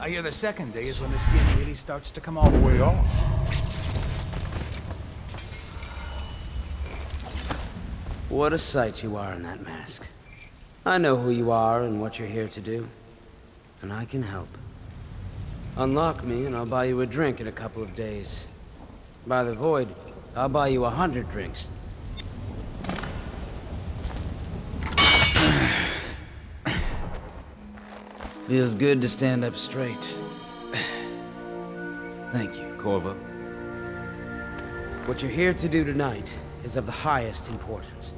I hear the second day is when the skin really starts to come off. Way off. What a sight you are in that mask. I know who you are and what you're here to do. And I can help. Unlock me and I'll buy you a drink in a couple of days. By the Void, I'll buy you 100 drinks. Feels good to stand up straight. Thank you, Corvo. What you're here to do tonight is of the highest importance.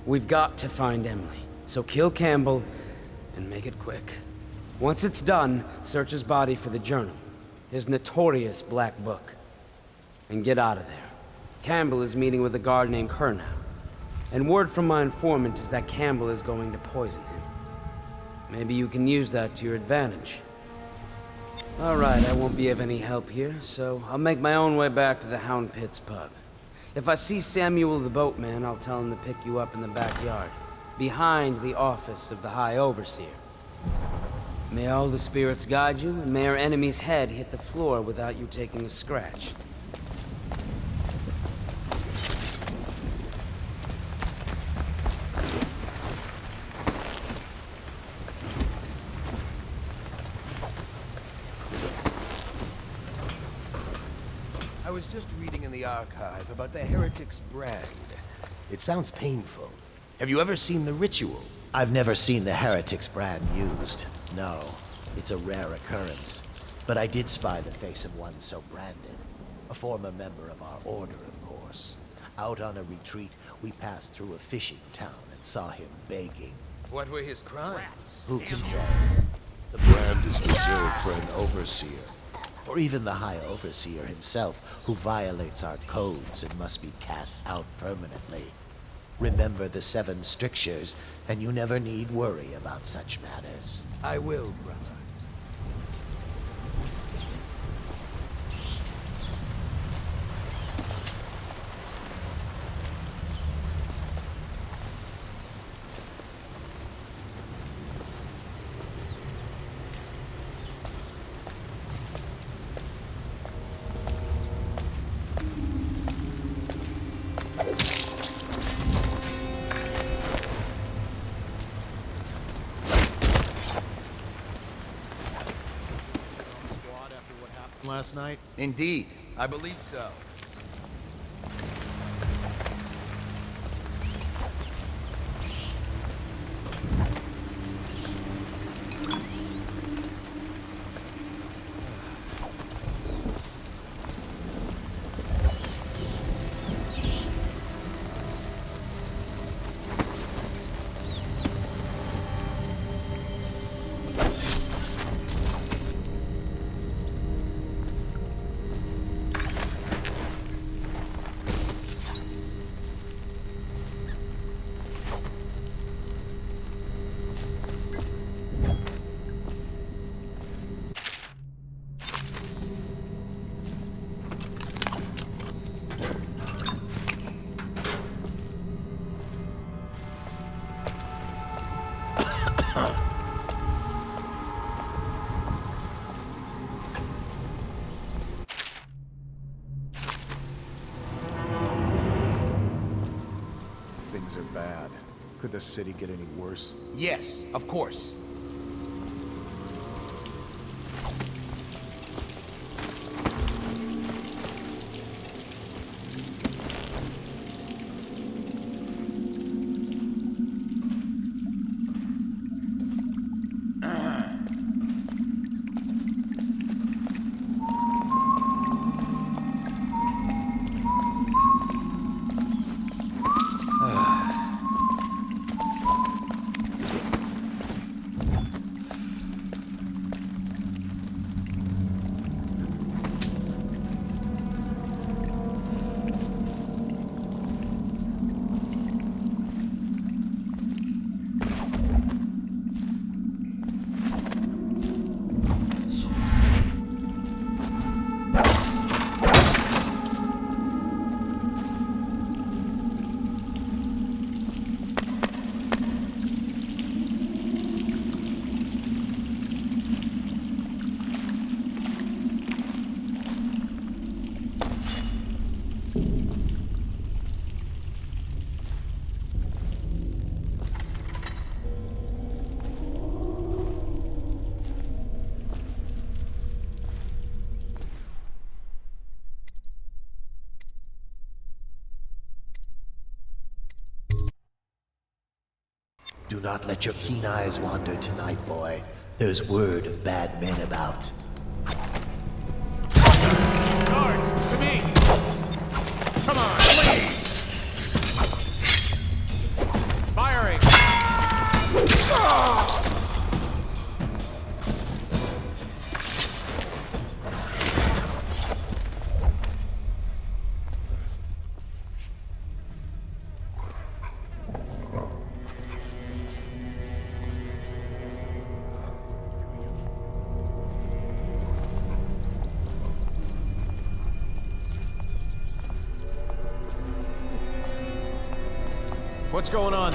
We've got to find Emily, so kill Campbell and make it quick. Once it's done, search his body for the journal, his notorious black book, and get out of there. Campbell is meeting with a guard named Kernow, and word from my informant is that Campbell is going to poison him. Maybe you can use that to your advantage. All right, I won't be of any help here, so I'll make my own way back to the Hound Pits pub. If I see Samuel the boatman, I'll tell him to pick you up in the backyard, behind the office of the High Overseer. May all the spirits guide you, and may our enemy's head hit the floor without you taking a scratch. I was just reading in the archive about the Heretic's brand. It sounds painful. Have you ever seen the ritual? I've never seen the Heretic's brand used. No, it's a rare occurrence. But I did spy the face of one so branded. A former member of our order, of course. Out on a retreat, we passed through a fishing town and saw him begging. What were his crimes? Who can say? The brand is reserved for an overseer. Or even the High Overseer himself, who violates our codes and must be cast out permanently. Remember the 7 strictures, and you never need worry about such matters. I will, brother. Last night? Indeed, I believe so. Things are bad. Could the city get any worse? Yes, of course. Do not let your keen eyes wander tonight, boy. There's word of bad men about. Guards, to me! Come on, please! Firing! What's going on?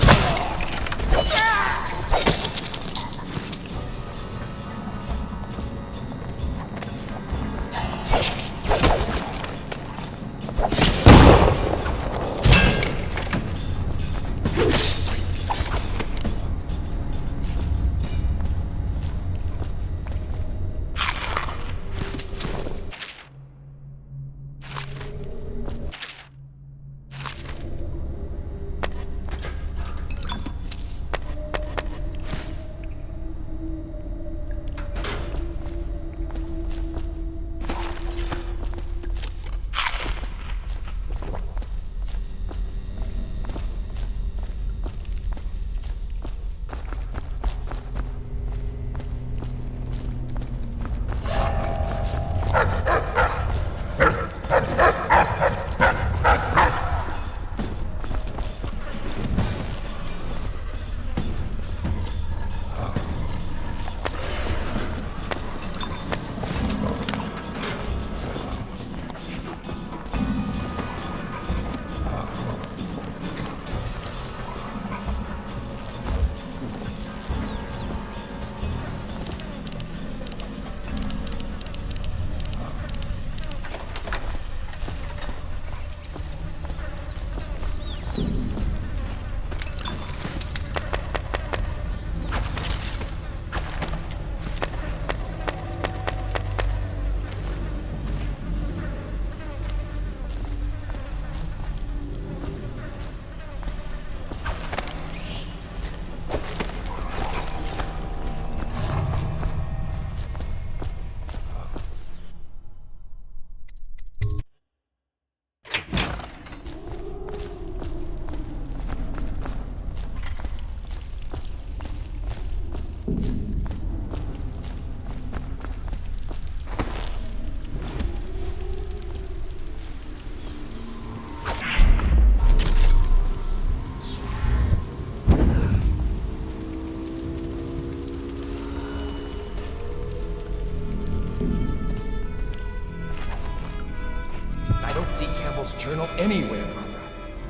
I don't see Campbell's journal anywhere, brother.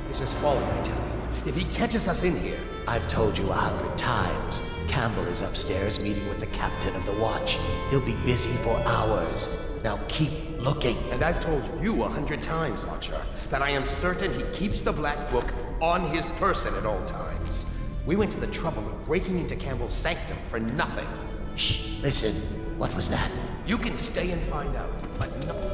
This is folly, I tell you. If he catches us in here... I've told you 100 times. Campbell is upstairs meeting with the captain of the watch. He'll be busy for hours. Now keep looking. And I've told you 100 times, Archer, that I am certain he keeps the Black Book on his person at all times. We went to the trouble of breaking into Campbell's sanctum for nothing. Shh, listen. What was that? You can stay and find out, but no...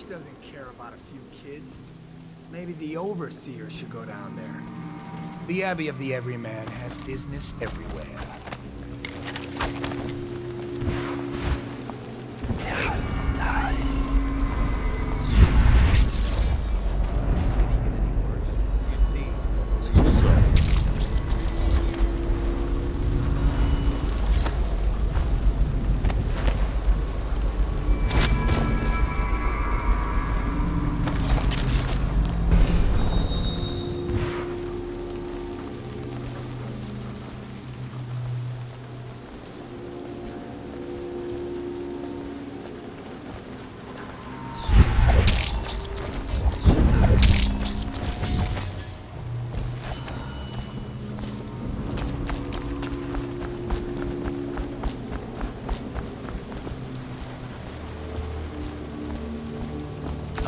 Doesn't care about a few kids. Maybe the overseer should go down there. The Abbey of the Everyman has business everywhere.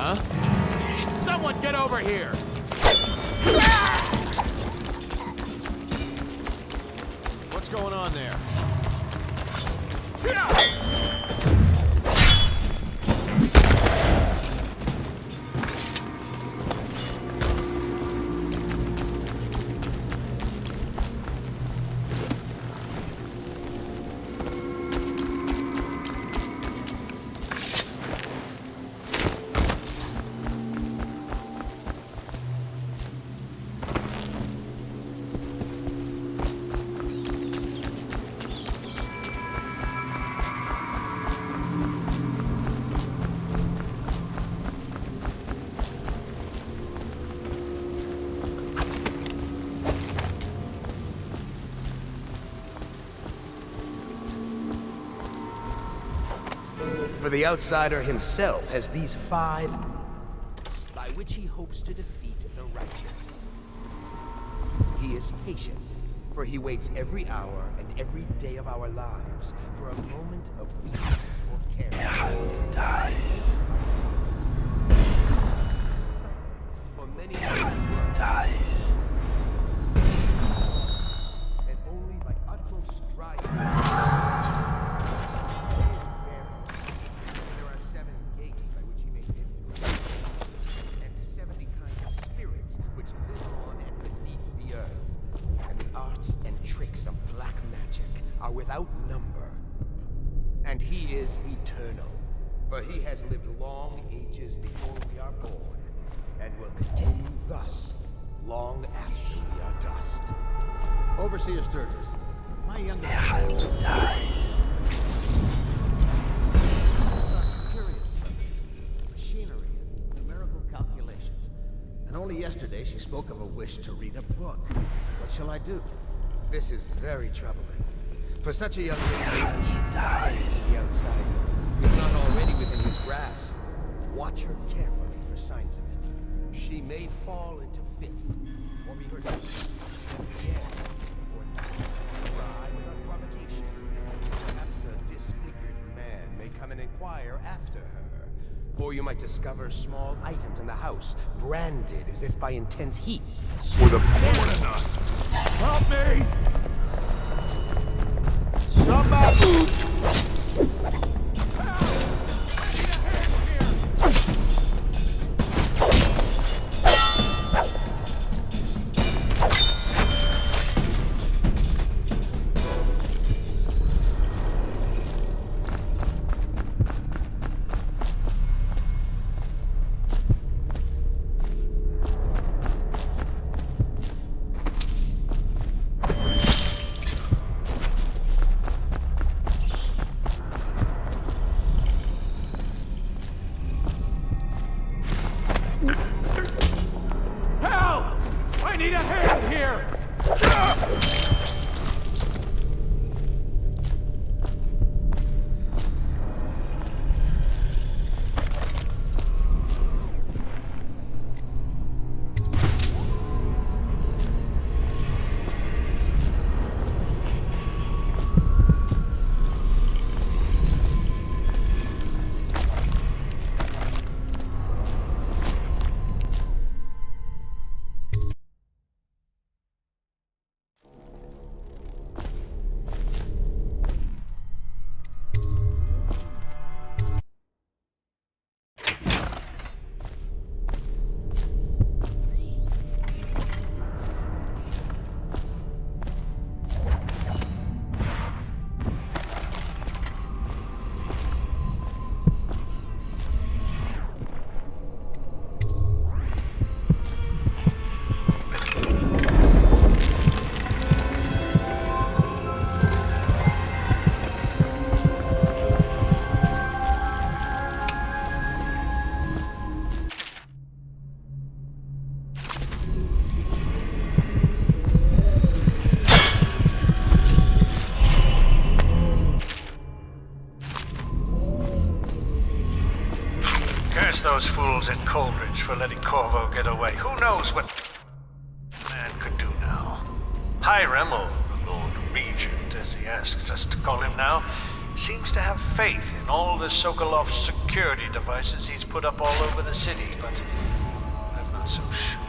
huh? Someone get over here! What's going on there? For the outsider himself has these 5 by which he hopes to defeat the righteous. He is patient, for he waits every hour and every day of our lives for a moment of weakness or carelessness. Dice. For many Dice. and only by utmost striving. There are 7 gates by which he may enter, and 70 kinds of spirits which live on and beneath the earth. And the arts and tricks of black magic are without number. And he is eternal, for he has lived long ages before we are born, and will continue thus long after we are dust. Overseer Sturgis, my youngest Dice. curious. Machinery and numerical calculations. And only yesterday she spoke of a wish to read a book. What shall I do? This is very troubling. For such a young lady as he dies the outside, if not already within his grasp, watch her carefully for signs of it. She may fall into fits, or be hurt again, or cry without provocation. Perhaps a disfigured man may come and inquire after her. Or you might discover small items in the house, branded as if by intense heat. With a point. Help me! Somebody! Help! I need a hand here! Curse those fools in Coleridge for letting Corvo get away. Who knows what man could do now? Hiram, or the Lord Regent, as he asks us to call him now, Seems to have faith in all the Sokolov's security devices he's put up all over the city, but I'm not so sure.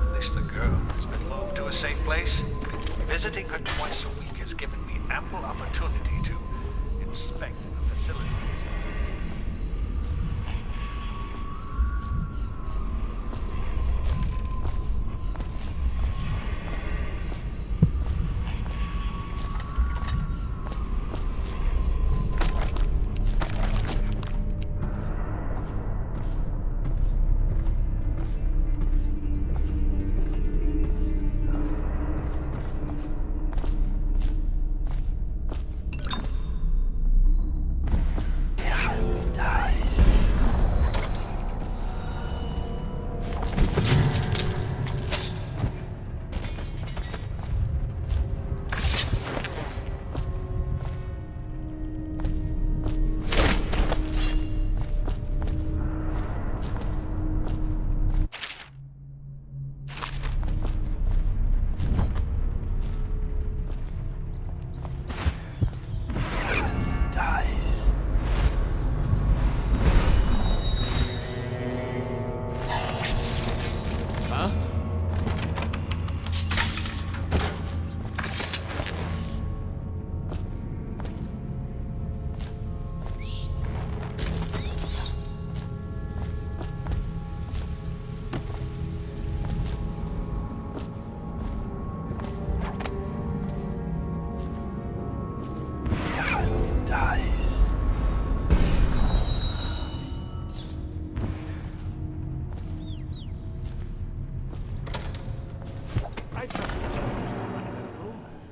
At least the girl has been moved to a safe place. Visiting her twice a week has given me ample opportunity to inspect the facility.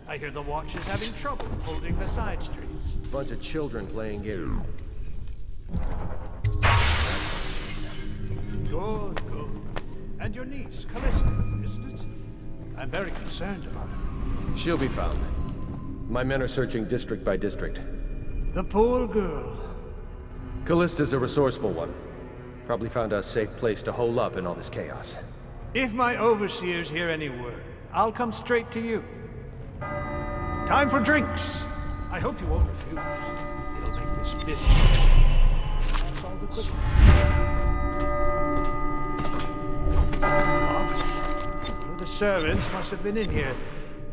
I hear the Watch is having trouble holding the side streets. Bunch of children playing games. Good, good. And your niece, Callista, isn't it? I'm very concerned about her. She'll be found. My men are searching district by district. The poor girl. Callista's a resourceful one. Probably found a safe place to hole up in all this chaos. If my overseers hear any word, I'll come straight to you. Time for drinks. I hope you won't refuse. It'll make this business. That's all the quicker. One of the servants must have been in here.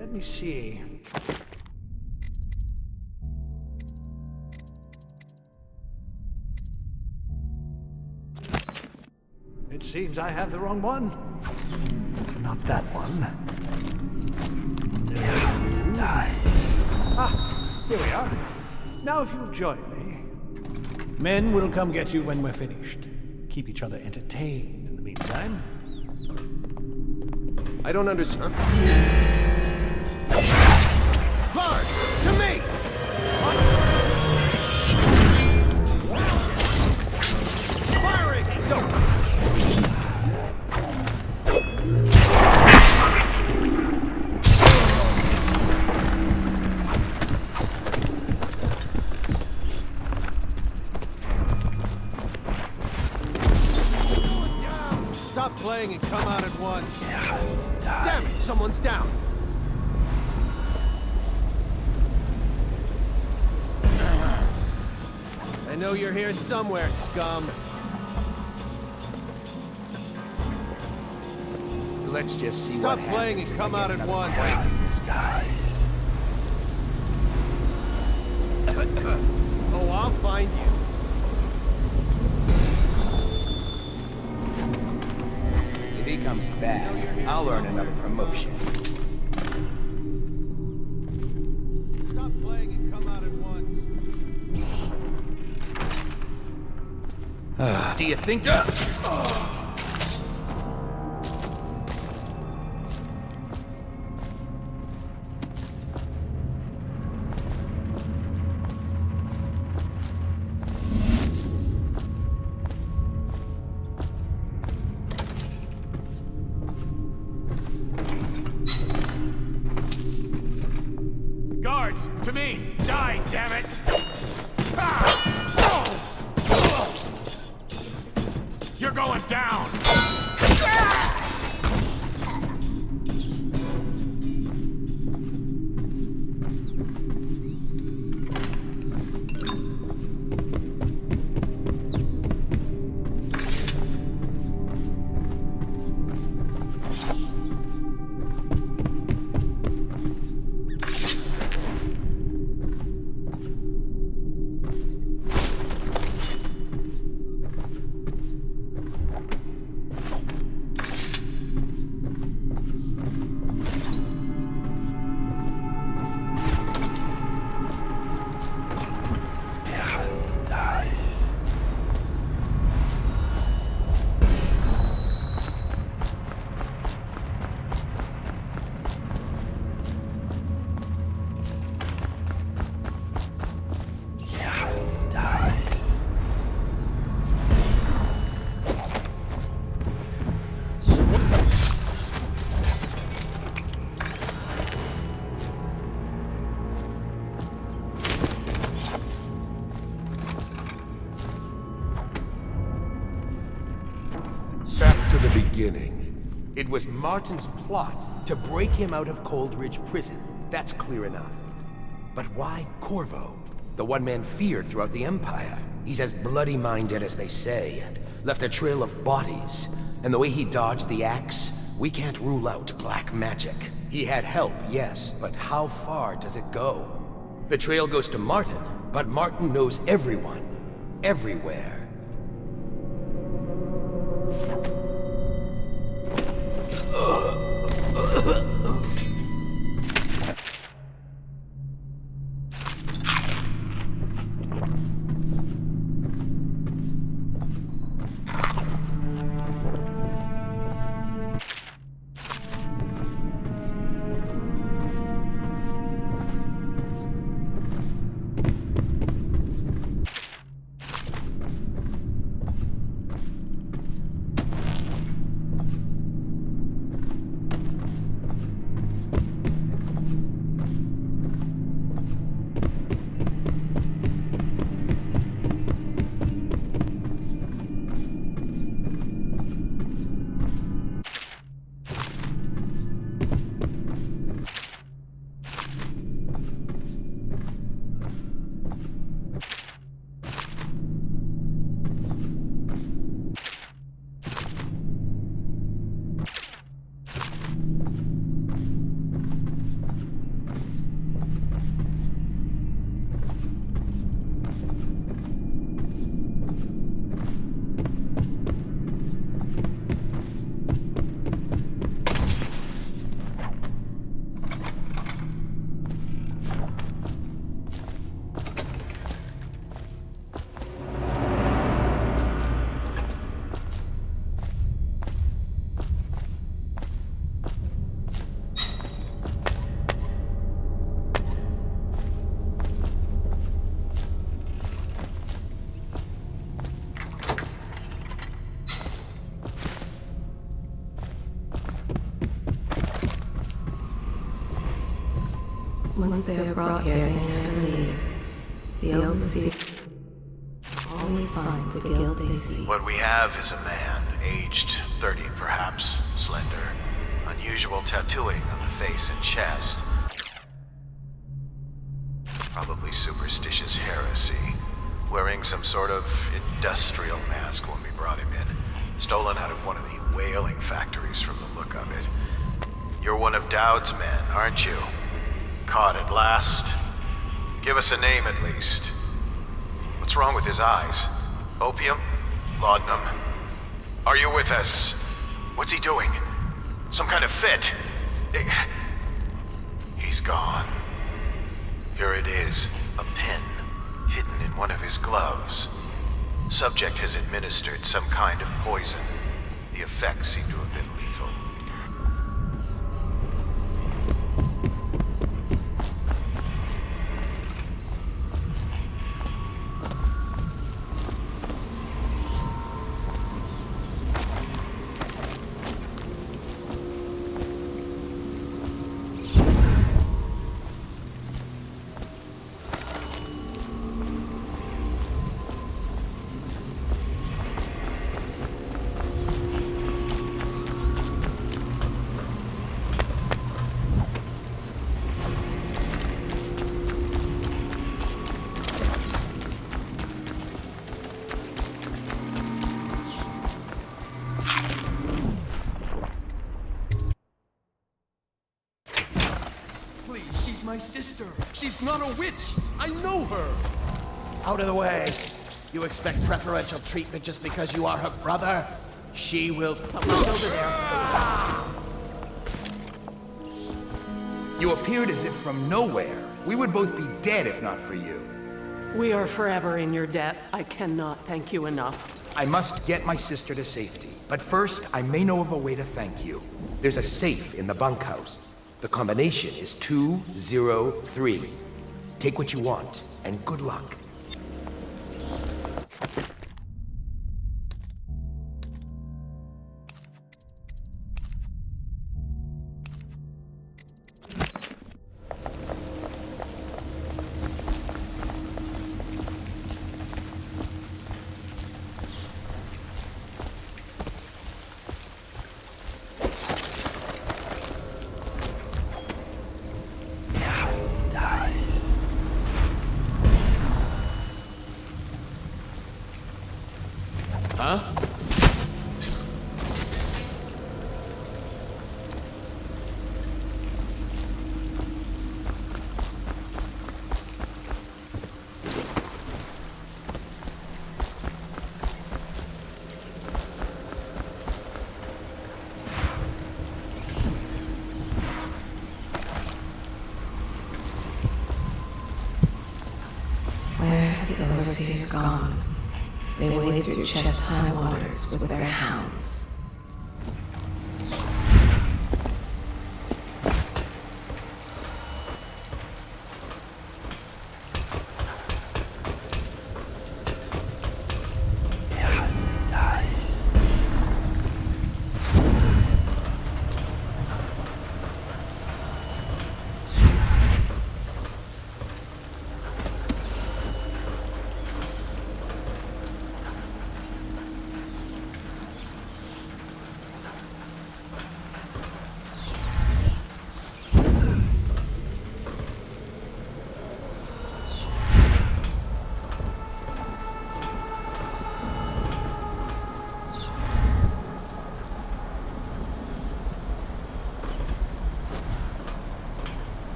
Let me see. It seems I have the wrong one. Not that one. It's nice. Ah, here we are. Now if you'll join me. Men will come get you when we're finished. Keep each other entertained in the meantime. I don't understand. Guard! To me! Firing! Go! Stop playing and come out at once. Damn it, someone's down. I know you're here somewhere, scum. Let's just see Stop what playing happens and if come I out get at another once. Oh, I'll find you. If he comes back, I'll earn another promotion. Stop playing and come out at once. Do you think... Guards, to me! Die, damn it! You're going down! beginning. It was Martin's plot to break him out of Coldridge Prison. That's clear enough. But why Corvo? The one man feared throughout the Empire. He's as bloody-minded as they say. Left a trail of bodies. And the way he dodged the axe, we can't rule out black magic. He had help, yes, but how far does it go? The trail goes to Martin, but Martin knows everyone. Everywhere. Once they are brought here, they never leave. The Overseer always find the guilt they seek. What we have is a man, aged 30 perhaps, slender, unusual tattooing on the face and chest. Probably superstitious heresy, wearing some sort of industrial mask when we brought him in, stolen out of one of the whaling factories from the look of it. You're one of Dowd's men, aren't you? Caught at last. Give us a name at least. What's wrong with his eyes? Opium? Laudanum? Are you with us? What's he doing? Some kind of fit? He's gone. Here it is, a pin, hidden in one of his gloves. Subject has administered some kind of poison. The effects seem to have been lethal. My sister. She's not a witch. I know her. Out of the way. You expect preferential treatment just because you are her brother? She will... Someone's over there. You appeared as if from nowhere. We would both be dead if not for you. We are forever in your debt. I cannot thank you enough. I must get my sister to safety. But first, I may know of a way to thank you. There's a safe in the bunkhouse. The combination is 203. Take what you want, and good luck. Huh? Where have the overseers gone? They wade through chest-high waters with their hounds.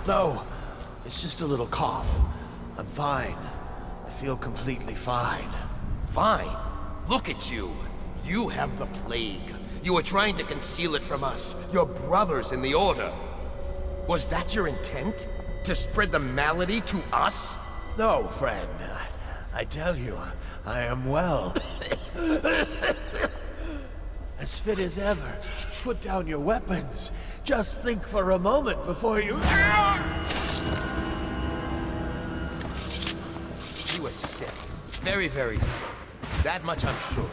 No, it's just a little cough. I'm fine. I feel completely fine. Fine. Look at you. You have the plague. You were trying to conceal it from us, your brothers in the Order. Was that your intent? To spread the malady to us? No, friend. I tell you, I am well. As fit as ever. Put down your weapons. Just think for a moment before you... He was sick. Very, very sick. That much I'm sure.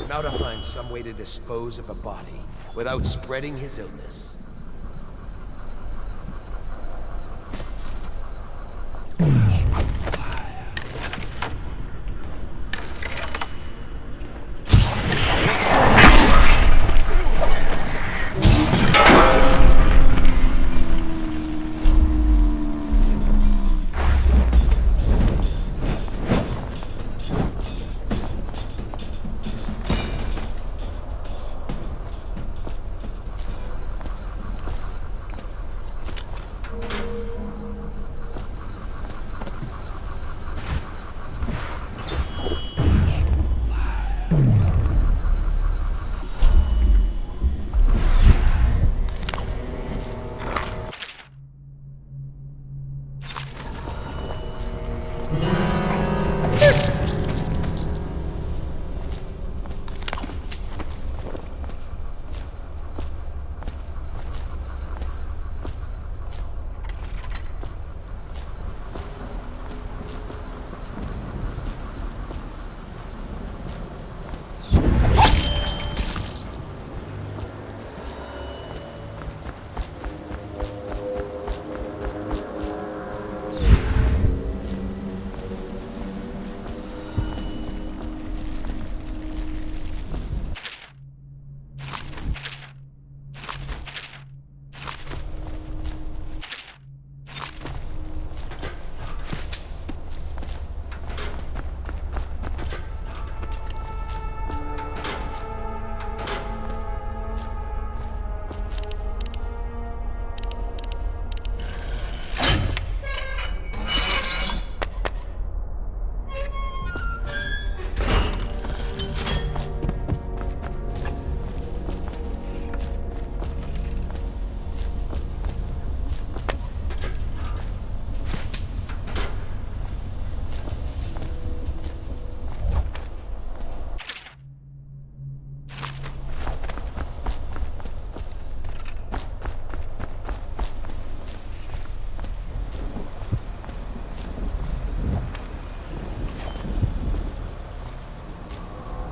Now to find some way to dispose of the body without spreading his illness.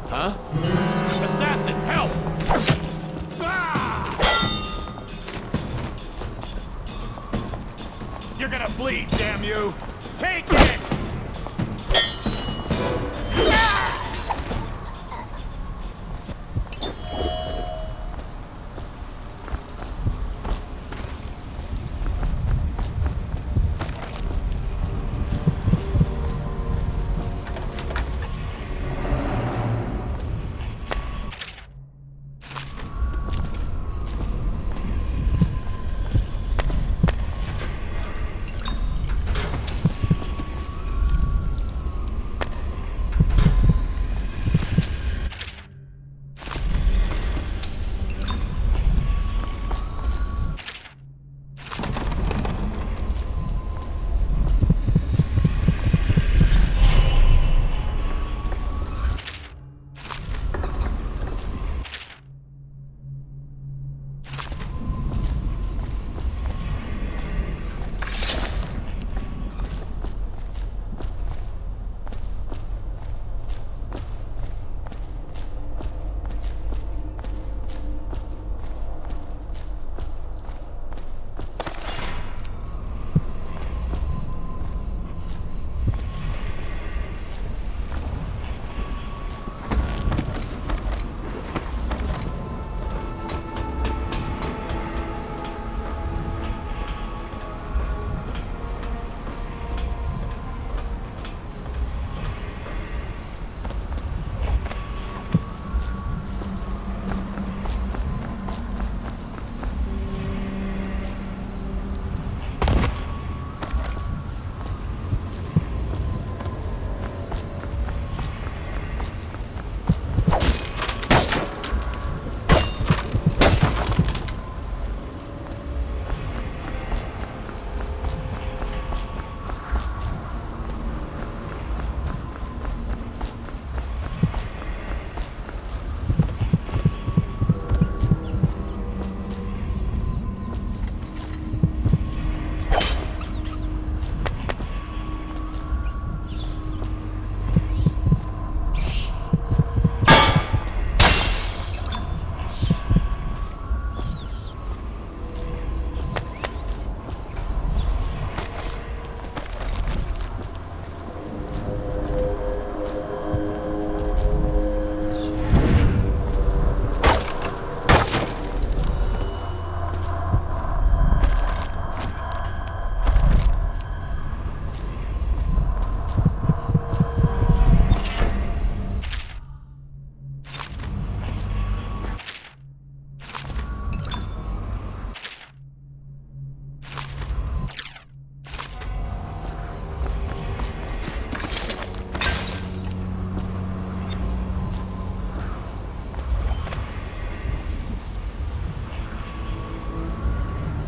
Huh? Assassin, help! Ah! You're gonna bleed, damn you! Take it!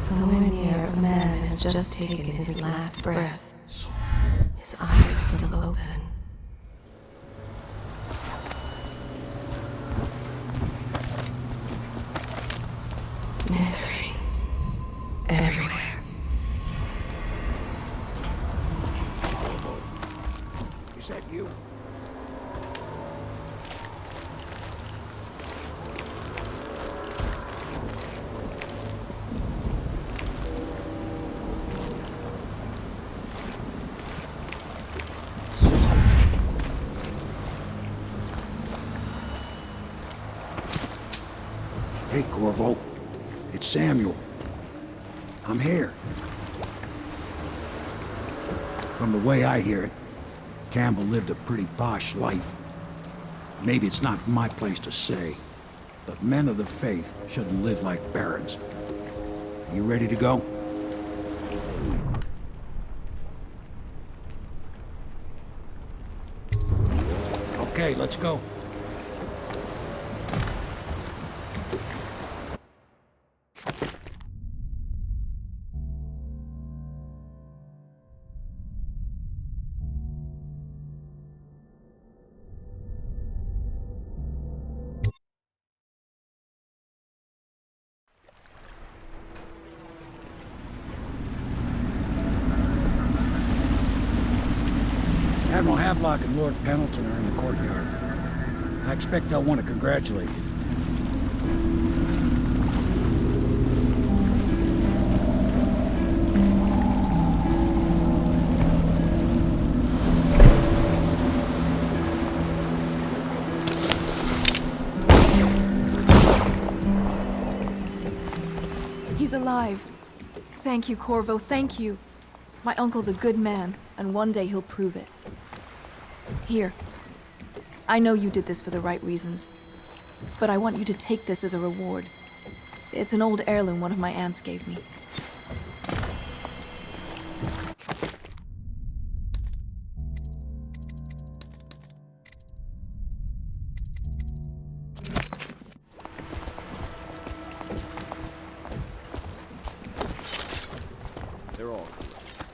Somewhere near, a man has just taken his last breath. His eyes are still open. Misery. Everywhere. Is that you? Hey, Corvo. It's Samuel. I'm here. From the way I hear it, Campbell lived a pretty posh life. Maybe it's not my place to say, but men of the faith shouldn't live like barons. You ready to go? Okay, let's go. Admiral Havelock and Lord Pendleton are in the courtyard. I expect they'll want to congratulate you. He's alive. Thank you, Corvo, thank you. My uncle's a good man, and one day he'll prove it. Here. I know you did this for the right reasons, but I want you to take this as a reward. It's an old heirloom one of my aunts gave me. They're all correct.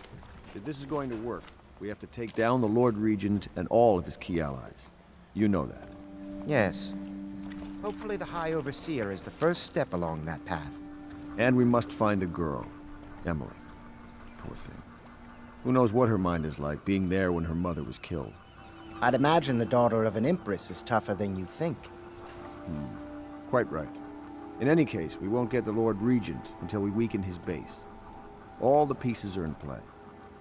If this is going to work, we have to take down the Lord Regent and all of his key allies. You know that. Yes. Hopefully the High Overseer is the first step along that path. And we must find the girl, Emily. Poor thing. Who knows what her mind is like, being there when her mother was killed. I'd imagine the daughter of an empress is tougher than you think. Quite right. In any case, we won't get the Lord Regent until we weaken his base. All the pieces are in play.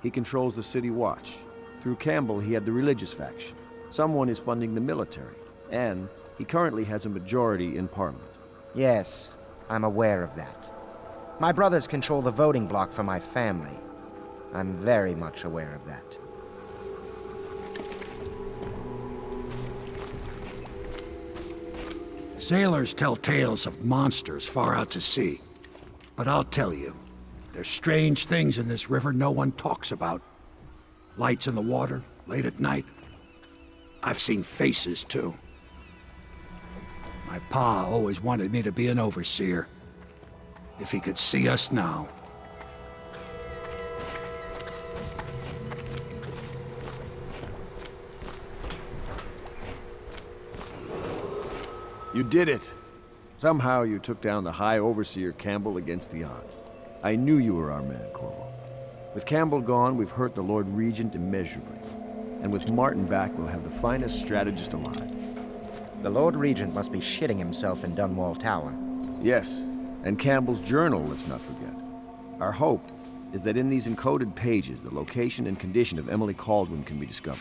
He controls the City Watch. Through Campbell, he had the religious faction. Someone is funding the military. And he currently has a majority in Parliament. Yes, I'm aware of that. My brothers control the voting bloc for my family. I'm very much aware of that. Sailors tell tales of monsters far out to sea. But I'll tell you, there's strange things in this river no one talks about. Lights in the water, late at night. I've seen faces, too. My pa always wanted me to be an overseer. If he could see us now. You did it! Somehow you took down the High Overseer Campbell against the odds. I knew you were our man, Corvo. With Campbell gone, we've hurt the Lord Regent immeasurably. And with Martin back, we'll have the finest strategist alive. The Lord Regent must be shitting himself in Dunwall Tower. Yes, and Campbell's journal, let's not forget. Our hope is that in these encoded pages, the location and condition of Emily Kaldwin can be discovered.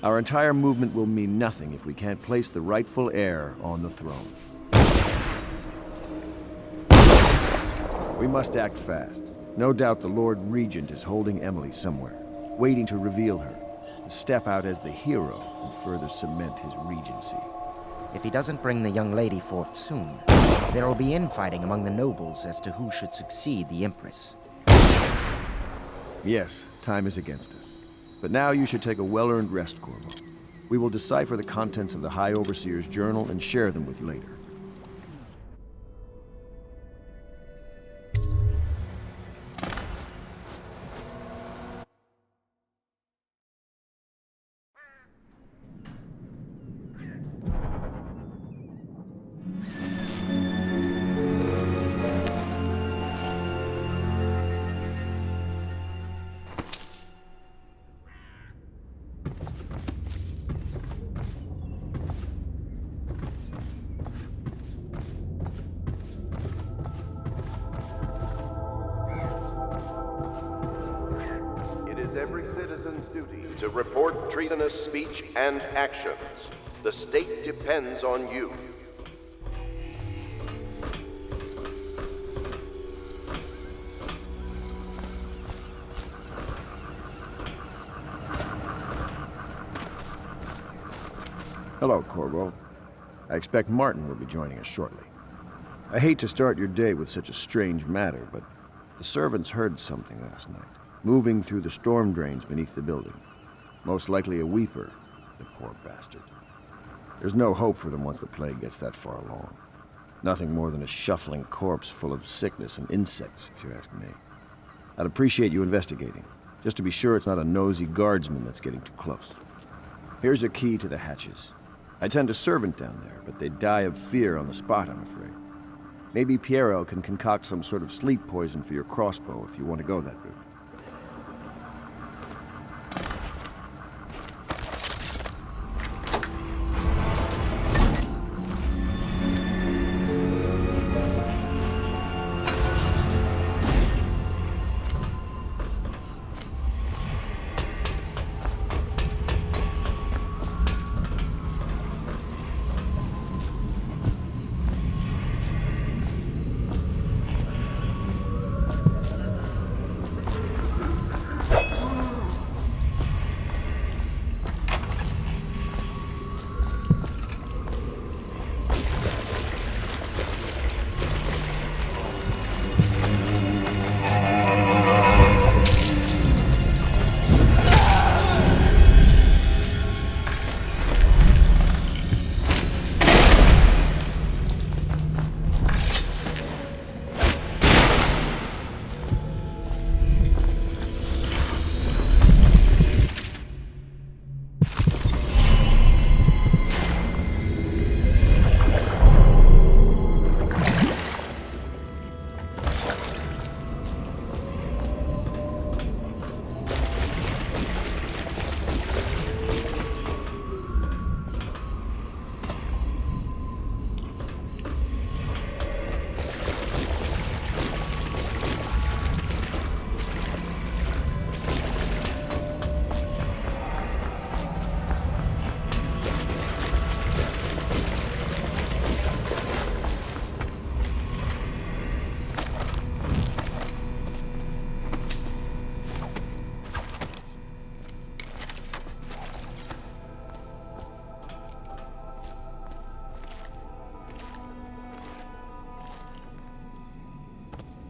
Our entire movement will mean nothing if we can't place the rightful heir on the throne. We must act fast. No doubt the Lord Regent is holding Emily somewhere, waiting to reveal her, to step out as the hero and further cement his regency. If he doesn't bring the young lady forth soon, there will be infighting among the nobles as to who should succeed the Empress. Yes, time is against us. But now you should take a well-earned rest, Corvo. We will decipher the contents of the High Overseer's journal and share them with you later. is every citizen's duty to report treasonous speech and actions. The state depends on you. Hello, Corvo. I expect Martin will be joining us shortly. I hate to start your day with such a strange matter, but the servants heard something last night, moving through the storm drains beneath the building. Most likely a weeper, the poor bastard. There's no hope for them once the plague gets that far along. Nothing more than a shuffling corpse full of sickness and insects, if you ask me. I'd appreciate you investigating, just to be sure it's not a nosy guardsman that's getting too close. Here's a key to the hatches. I'd send a servant down there, but they'd die of fear on the spot, I'm afraid. Maybe Piero can concoct some sort of sleep poison for your crossbow if you want to go that route.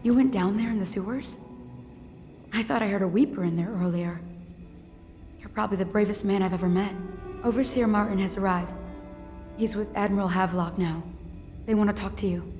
You went down there in the sewers? I thought I heard a weeper in there earlier. You're probably the bravest man I've ever met. Overseer Martin has arrived. He's with Admiral Havelock now. They want to talk to you.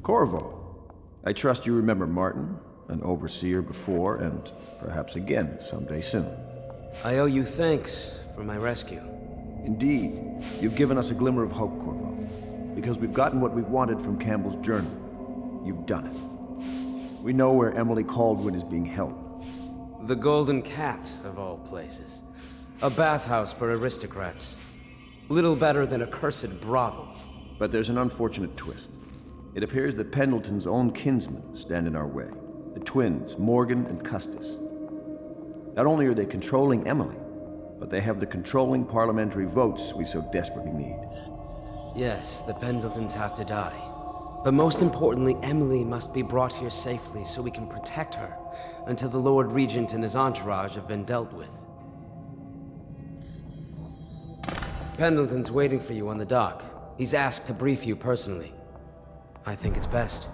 Corvo, I trust you remember Martin, an overseer before, and perhaps again someday soon. I owe you thanks for my rescue. Indeed. You've given us a glimmer of hope, Corvo. Because we've gotten what we wanted from Campbell's journal. You've done it. We know where Emily Caldwin is being held. The Golden Cat, of all places. A bathhouse for aristocrats. Little better than a cursed brothel. But there's an unfortunate twist. It appears that Pendleton's own kinsmen stand in our way. The twins, Morgan and Custis. Not only are they controlling Emily, but they have the controlling parliamentary votes we so desperately need. Yes, the Pendletons have to die. But most importantly, Emily must be brought here safely so we can protect her until the Lord Regent and his entourage have been dealt with. Pendleton's waiting for you on the dock. He's asked to brief you personally. I think it's best.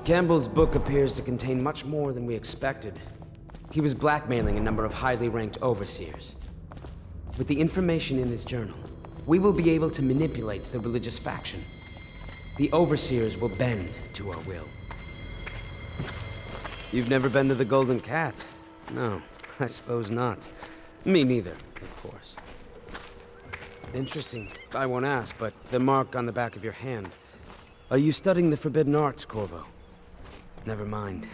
Campbell's book appears to contain much more than we expected. He was blackmailing a number of highly ranked overseers. With the information in his journal, we will be able to manipulate the religious faction. The overseers will bend to our will. You've never been to the Golden Cat? No, I suppose not. Me neither, of course. Interesting. I won't ask, but the mark on the back of your hand. Are you studying the forbidden arts, Corvo? Never mind.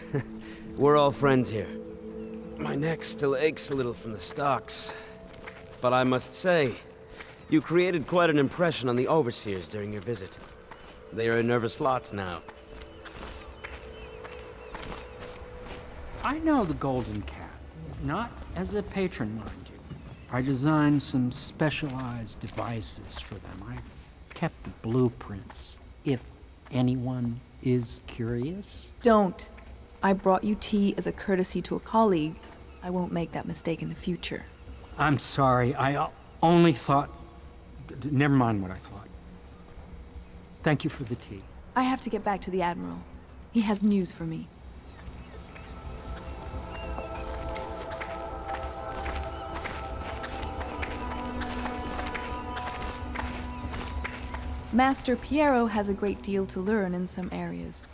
We're all friends here. My neck still aches a little from the stocks. But I must say, you created quite an impression on the overseers during your visit. They are a nervous lot now. I know the Golden Cat. Not as a patron, mind you. I designed some specialized devices for them. I kept the blueprints, if anyone is curious. Don't. I brought you tea as a courtesy to a colleague. I won't make that mistake in the future. I'm sorry, I only thought... Never mind what I thought. Thank you for the tea. I have to get back to the Admiral. He has news for me. Master Piero has a great deal to learn in some areas.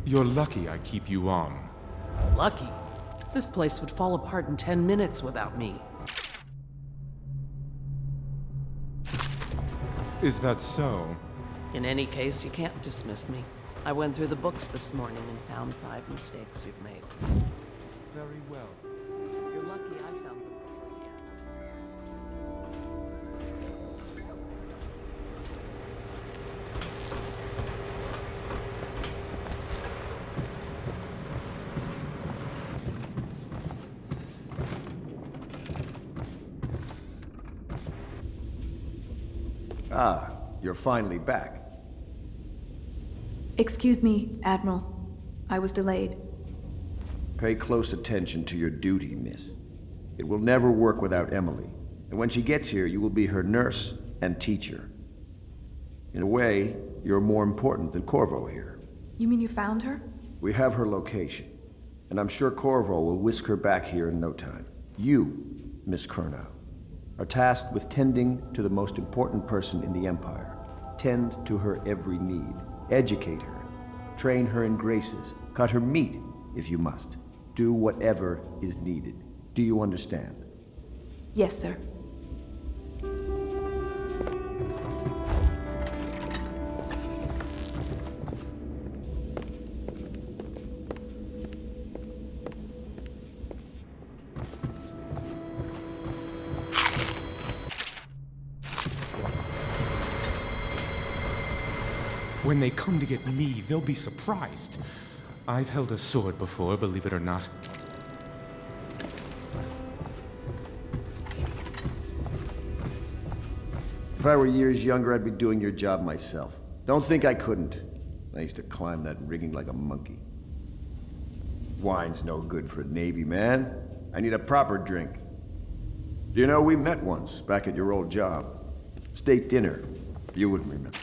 You're lucky I keep you on. Lucky? This place would fall apart in 10 minutes without me. Is that so? In any case, you can't dismiss me. I went through the books this morning and found 5 mistakes you've made. Very well. You're lucky I found them. Ah, you're finally back. Excuse me, Admiral. I was delayed. Pay close attention to your duty, miss. It will never work without Emily, and when she gets here, you will be her nurse and teacher. In a way, you're more important than Corvo here. You mean you found her? We have her location, and I'm sure Corvo will whisk her back here in no time. You, Miss Kurnow, are tasked with tending to the most important person in the Empire. Tend to her every need. Educate her. Train her in graces. Cut her meat, if you must. Do whatever is needed. Do you understand? Yes, sir. When they come to get me, they'll be surprised. I've held a sword before, believe it or not. If I were years younger, I'd be doing your job myself. Don't think I couldn't. I used to climb that rigging like a monkey. Wine's no good for a Navy man. I need a proper drink. Do you know, we met once, back at your old job. State dinner. You wouldn't remember.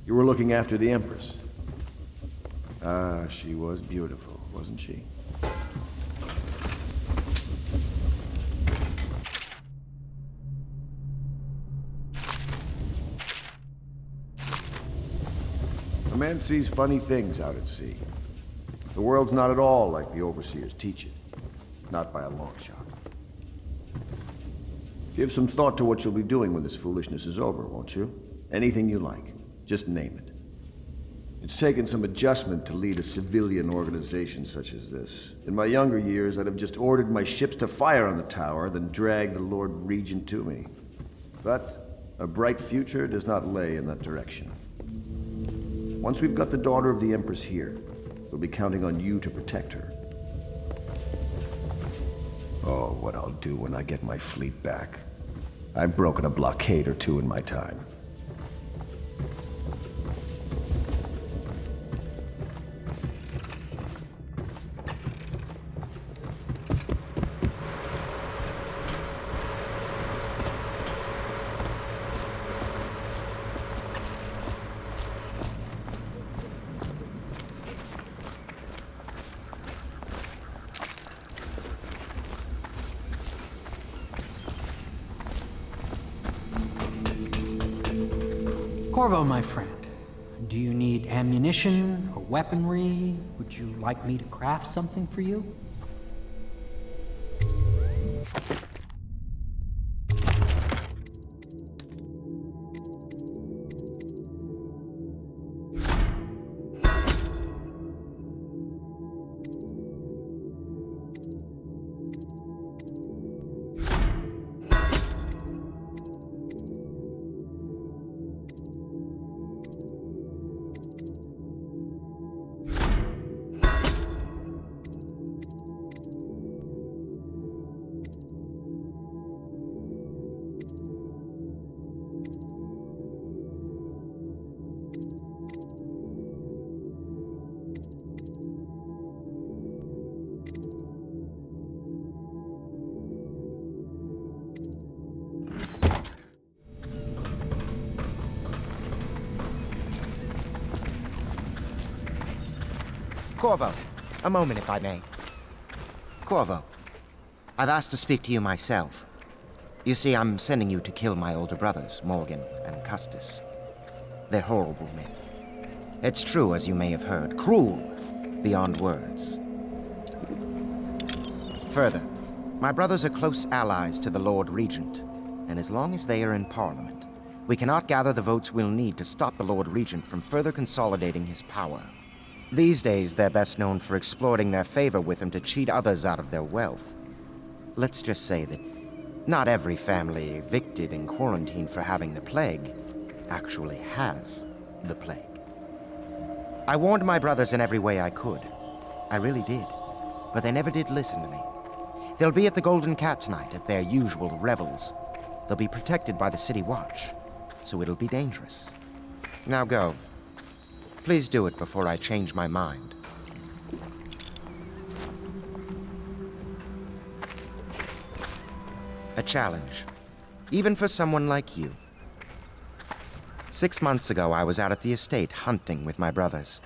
You were looking after the Empress. Ah, she was beautiful, wasn't she? A man sees funny things out at sea. The world's not at all like the overseers teach it. Not by a long shot. Give some thought to what you'll be doing when this foolishness is over, won't you? Anything you like. Just name it. It's taken some adjustment to lead a civilian organization such as this. In my younger years, I'd have just ordered my ships to fire on the tower, then drag the Lord Regent to me. But a bright future does not lay in that direction. Once we've got the daughter of the Empress here, we'll be counting on you to protect her. Oh, what I'll do when I get my fleet back. I've broken a blockade or two in my time. Corvo, my friend, do you need ammunition or weaponry? Would you like me to craft something for you? Corvo, a moment if I may. Corvo, I've asked to speak to you myself. You see, I'm sending you to kill my older brothers, Morgan and Custis. They're horrible men. It's true, as you may have heard, cruel beyond words. Further, my brothers are close allies to the Lord Regent, and as long as they are in Parliament, we cannot gather the votes we'll need to stop the Lord Regent from further consolidating his power. These days, they're best known for exploiting their favor with him to cheat others out of their wealth. Let's just say that not every family evicted and quarantined for having the plague actually has the plague. I warned my brothers in every way I could. I really did. But they never did listen to me. They'll be at the Golden Cat tonight at their usual revels. They'll be protected by the City Watch, so it'll be dangerous. Now go. Please do it before I change my mind. A challenge, even for someone like you. 6 months ago, I was out at the estate hunting with my brothers.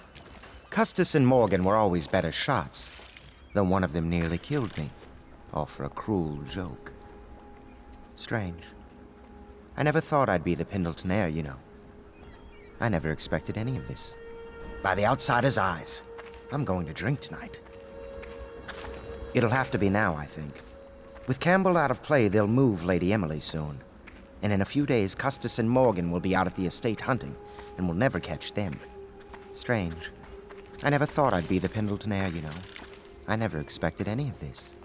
Custis and Morgan were always better shots, though one of them nearly killed me, all for a cruel joke. Strange. I never thought I'd be the Pendleton heir, you know. I never expected any of this. By the outsider's eyes, I'm going to drink tonight. It'll have to be now, I think. With Campbell out of play, they'll move Lady Emily soon. And in a few days, Custis and Morgan will be out at the estate hunting, and we'll never catch them. Strange. I never thought I'd be the Pendleton heir, you know. I never expected any of this.